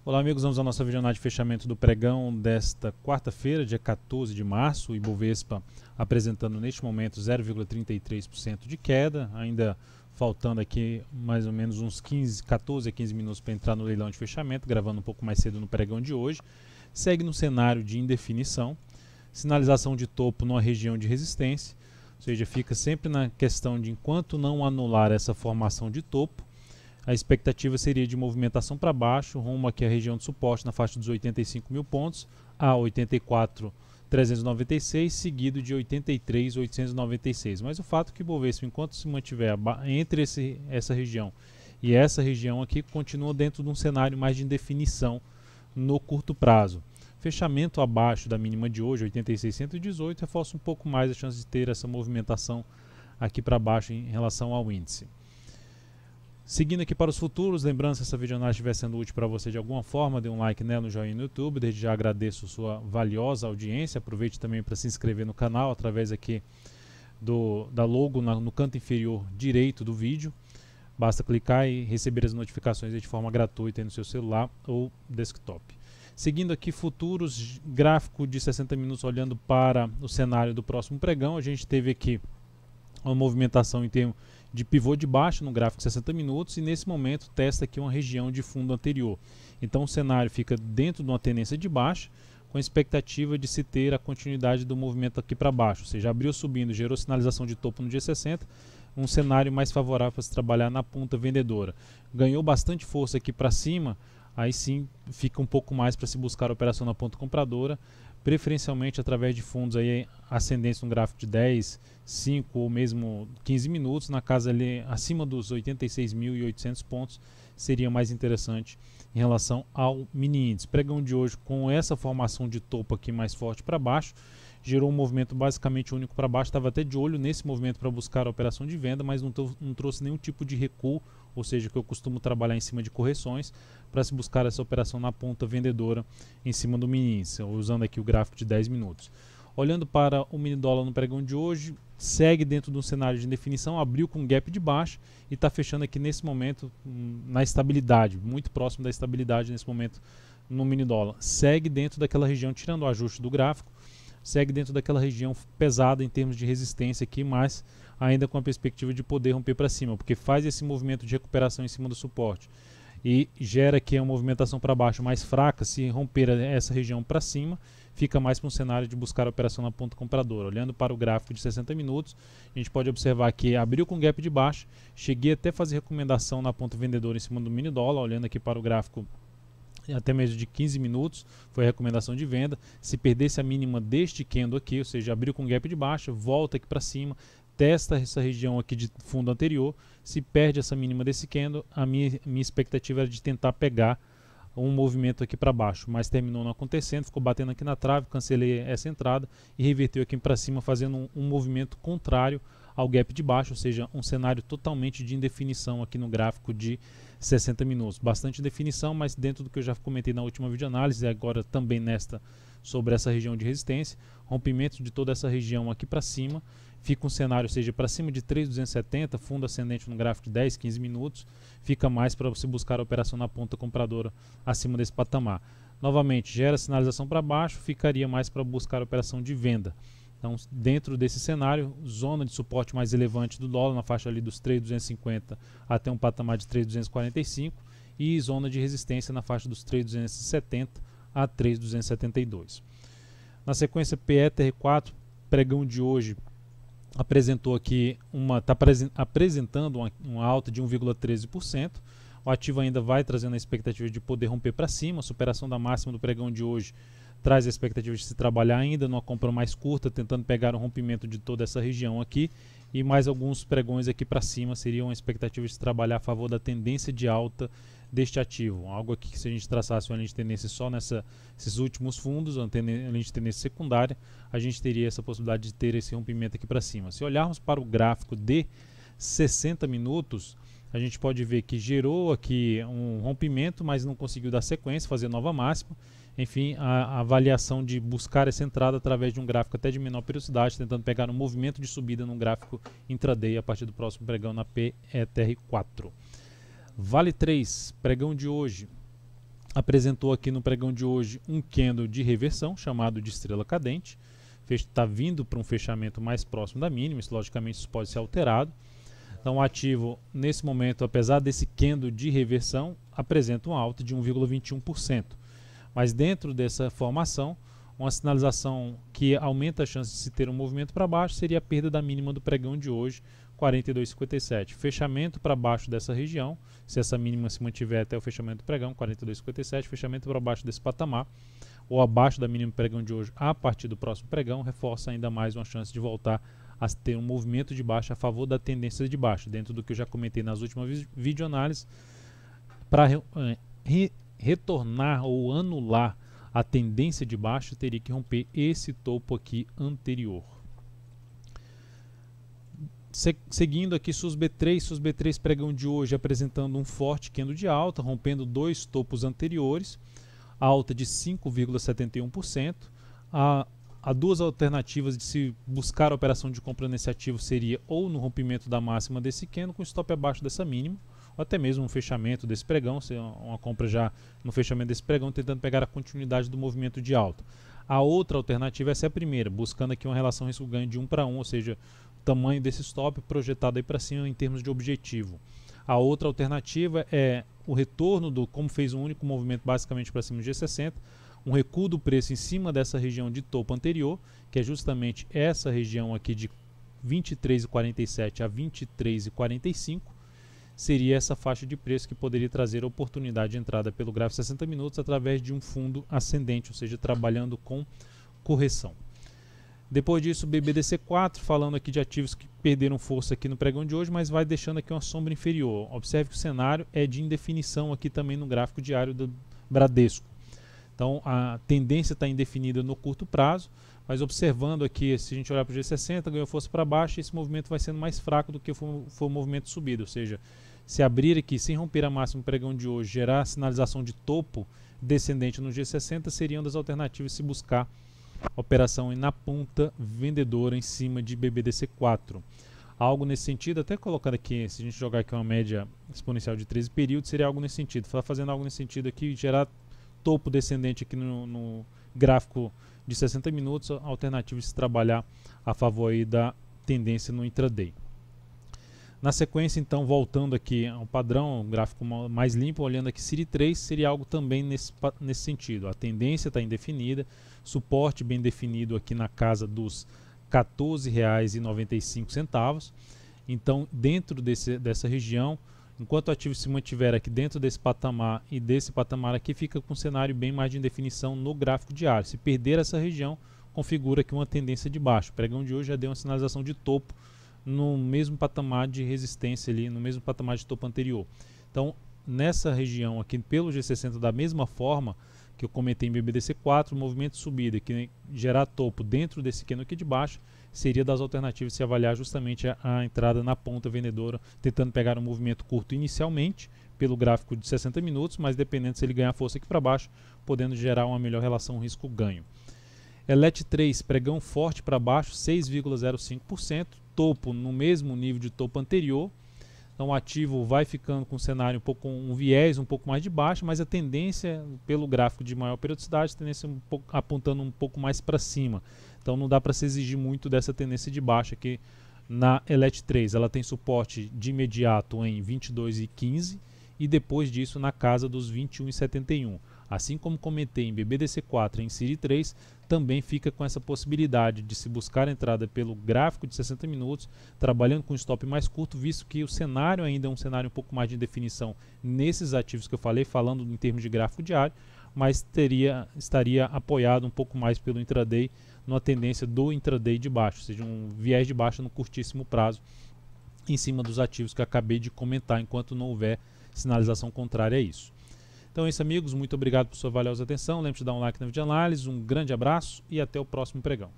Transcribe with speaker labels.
Speaker 1: Olá amigos, vamos à nossa videoanálise de fechamento do pregão desta quarta-feira, dia 14 de março, o Ibovespa apresentando neste momento 0,33% de queda, ainda faltando aqui mais ou menos uns 14 a 15 minutos para entrar no leilão de fechamento, gravando um pouco mais cedo no pregão de hoje. Segue no cenário de indefinição, sinalização de topo numa região de resistência, ou seja, fica sempre na questão de enquanto não anular essa formação de topo, a expectativa seria de movimentação para baixo, rumo aqui à região de suporte na faixa dos 85 mil pontos, a 84.396, seguido de 83.896. Mas o fato é que o Ibovespa, enquanto se mantiver entre essa região e essa região aqui, continua dentro de um cenário mais de indefinição no curto prazo. Fechamento abaixo da mínima de hoje, 86.118, reforça um pouco mais a chance de ter essa movimentação aqui para baixo em relação ao índice. Seguindo aqui para os futuros, lembrando se essa videoanálise estiver sendo útil para você de alguma forma, dê um like nela, no joinha no YouTube, desde já agradeço sua valiosa audiência, aproveite também para se inscrever no canal através aqui da logo no canto inferior direito do vídeo, basta clicar e receber as notificações de forma gratuita no seu celular ou desktop. Seguindo aqui futuros, gráfico de 60 minutos olhando para o cenário do próximo pregão, a gente teve aqui uma movimentação em termos de pivô de baixo no gráfico de 60 minutos e nesse momento testa aqui uma região de fundo anterior. Então o cenário fica dentro de uma tendência de baixa com a expectativa de se ter a continuidade do movimento aqui para baixo, ou seja, abriu subindo, gerou sinalização de topo no dia 60, um cenário mais favorável para se trabalhar na ponta vendedora. Ganhou bastante força aqui para cima, aí sim fica um pouco mais para se buscar a operação na ponta compradora, preferencialmente através de fundos aí ascendentes no gráfico de 10, 5 ou mesmo 15 minutos, na casa ali acima dos 86.800 pontos, seria mais interessante em relação ao mini índice. Pregão de hoje com essa formação de topo aqui mais forte para baixo, gerou um movimento basicamente único para baixo, estava até de olho nesse movimento para buscar a operação de venda, mas não trouxe nenhum tipo de recuo, ou seja, que eu costumo trabalhar em cima de correções, para se buscar essa operação na ponta vendedora em cima do mini índice, usando aqui o gráfico de 10 minutos. Olhando para o mini dólar no pregão de hoje, segue dentro de um cenário de indefinição, abriu com gap de baixa e está fechando aqui nesse momento na estabilidade, muito próximo da estabilidade nesse momento no mini dólar. Segue dentro daquela região, tirando o ajuste do gráfico, segue dentro daquela região pesada em termos de resistência aqui, mas ainda com a perspectiva de poder romper para cima, porque faz esse movimento de recuperação em cima do suporte e gera aqui uma movimentação para baixo mais fraca. Se romper essa região para cima, fica mais para um cenário de buscar a operação na ponta compradora. Olhando para o gráfico de 60 minutos, a gente pode observar que abriu com gap de baixo, cheguei até fazer recomendação na ponta vendedora em cima do mini dólar, olhando aqui para o gráfico até mesmo de 15 minutos, foi a recomendação de venda. Se perdesse a mínima deste candle aqui, ou seja, abriu com gap de baixa, volta aqui para cima, testa essa região aqui de fundo anterior, se perde essa mínima desse candle, a minha expectativa era de tentar pegar um movimento aqui para baixo, mas terminou não acontecendo, ficou batendo aqui na trave, cancelei essa entrada e reverteu aqui para cima, fazendo um movimento contrário ao gap de baixo, ou seja, um cenário totalmente de indefinição aqui no gráfico de 60 minutos. Bastante definição, mas dentro do que eu já comentei na última videoanálise e agora também nesta sobre essa região de resistência, rompimento de toda essa região aqui para cima, fica um cenário, ou seja, para cima de 3.270, fundo ascendente no gráfico de 10, 15 minutos, fica mais para você buscar a operação na ponta compradora acima desse patamar. Novamente, gera sinalização para baixo, ficaria mais para buscar a operação de venda. Então, dentro desse cenário, zona de suporte mais elevante do dólar, na faixa ali dos 3.250 até um patamar de 3.245 e zona de resistência na faixa dos 3.270 a 3.272. Na sequência, PETR4, pregão de hoje, apresentou aqui está apresentando uma alta de 1,13%. O ativo ainda vai trazendo a expectativa de poder romper para cima. A superação da máxima do pregão de hoje traz a expectativa de se trabalhar ainda numa compra mais curta, tentando pegar o rompimento de toda essa região aqui, e mais alguns pregões aqui para cima seriam a expectativa de se trabalhar a favor da tendência de alta deste ativo. Algo aqui que, se a gente traçasse uma linha de tendência só nesses últimos fundos, uma linha de tendência secundária, a gente teria essa possibilidade de ter esse rompimento aqui para cima. Se olharmos para o gráfico de 60 minutos, a gente pode ver que gerou aqui um rompimento, mas não conseguiu dar sequência, fazer nova máxima. Enfim, a avaliação de buscar essa entrada através de um gráfico até de menor periodicidade, tentando pegar um movimento de subida no gráfico intraday a partir do próximo pregão na PETR4. Vale 3, pregão de hoje, apresentou aqui no pregão de hoje um candle de reversão, chamado de estrela cadente. Está vindo para um fechamento mais próximo da mínima, isso, logicamente isso pode ser alterado. Então o ativo, nesse momento, apesar desse candle de reversão, apresenta uma alta de 1,21%. Mas dentro dessa formação, uma sinalização que aumenta a chance de se ter um movimento para baixo seria a perda da mínima do pregão de hoje, 42,57. Fechamento para baixo dessa região, se essa mínima se mantiver até o fechamento do pregão, 42,57, fechamento para baixo desse patamar, ou abaixo da mínima do pregão de hoje a partir do próximo pregão, reforça ainda mais uma chance de voltar a ter um movimento de baixa a favor da tendência de baixa, dentro do que eu já comentei nas últimas videoanálises. Para retornar ou anular a tendência de baixa, teria que romper esse topo aqui anterior. Seguindo aqui SUSB3 pregão de hoje apresentando um forte candle de alta, rompendo dois topos anteriores, alta de 5,71%. Há duas alternativas de se buscar a operação de compra nesse ativo, seria ou no rompimento da máxima desse candle com stop abaixo dessa mínima, ou até mesmo um fechamento desse pregão, uma compra já no fechamento desse pregão, tentando pegar a continuidade do movimento de alta. A outra alternativa é essa, a primeira, buscando aqui uma relação risco-ganho de 1 para 1, ou seja, o tamanho desse stop projetado aí para cima em termos de objetivo. A outra alternativa é o retorno do, como fez um único movimento basicamente para cima do G60, um recuo do preço em cima dessa região de topo anterior, que é justamente essa região aqui de 23,47 a 23,45, seria essa faixa de preço que poderia trazer a oportunidade de entrada pelo gráfico 60 minutos através de um fundo ascendente, ou seja, trabalhando com correção. Depois disso, BBDC4, falando aqui de ativos que perderam força aqui no pregão de hoje, mas vai deixando aqui uma sombra inferior. Observe que o cenário é de indefinição aqui também no gráfico diário do Bradesco. Então a tendência está indefinida no curto prazo, mas observando aqui, se a gente olhar para o G60, ganhou força para baixo, esse movimento vai sendo mais fraco do que foi o movimento de subida, ou seja, se abrir aqui sem romper a máxima do pregão de hoje, gerar sinalização de topo descendente no G60, seriam das alternativas se buscar operação na ponta vendedora em cima de BBDC4. Algo nesse sentido, até colocando aqui, se a gente jogar aqui uma média exponencial de 13 períodos, seria algo nesse sentido. Fazendo algo nesse sentido aqui, gerar topo descendente aqui no gráfico de 60 minutos, a alternativa de se trabalhar a favor aí da tendência no intraday. Na sequência, então, voltando aqui ao padrão, um gráfico mais limpo, olhando aqui City 3, seria algo também nesse sentido. A tendência está indefinida, suporte bem definido aqui na casa dos R$ 14,95. Então, dentro dessa região, enquanto o ativo se mantiver aqui dentro desse patamar e desse patamar aqui, fica com um cenário bem mais de indefinição no gráfico diário. Se perder essa região, configura aqui uma tendência de baixo. O pregão de hoje já deu uma sinalização de topo no mesmo patamar de resistência ali, no mesmo patamar de topo anterior. Então, nessa região aqui, pelo G60, da mesma forma que eu comentei em BBDC4, o movimento de subida que gerar topo dentro desse candle aqui de baixo, seria das alternativas se avaliar justamente a entrada na ponta vendedora, tentando pegar um movimento curto inicialmente, pelo gráfico de 60 minutos, mas dependendo se ele ganhar força aqui para baixo, podendo gerar uma melhor relação risco-ganho. ELET3, pregão forte para baixo, 6,05%, topo no mesmo nível de topo anterior. Então o ativo vai ficando com um cenário um viés um pouco mais de baixo, mas a tendência pelo gráfico de maior periodicidade, tendência apontando um pouco mais para cima. Então não dá para se exigir muito dessa tendência de baixa aqui na ELET3. Ela tem suporte de imediato em 22,15 e depois disso na casa dos 21,71. Assim como comentei em BBDC4 e em City 3, também fica com essa possibilidade de se buscar a entrada pelo gráfico de 60 minutos, trabalhando com stop mais curto, visto que o cenário ainda é um cenário um pouco mais de definição nesses ativos que eu falei, falando em termos de gráfico diário, mas estaria apoiado um pouco mais pelo intraday, numa tendência do intraday de baixo, ou seja, um viés de baixa no curtíssimo prazo, em cima dos ativos que eu acabei de comentar, enquanto não houver sinalização contrária a isso. Então é isso, amigos, muito obrigado por sua valiosa atenção, lembre-se de dar um like na videoanálise, um grande abraço e até o próximo pregão.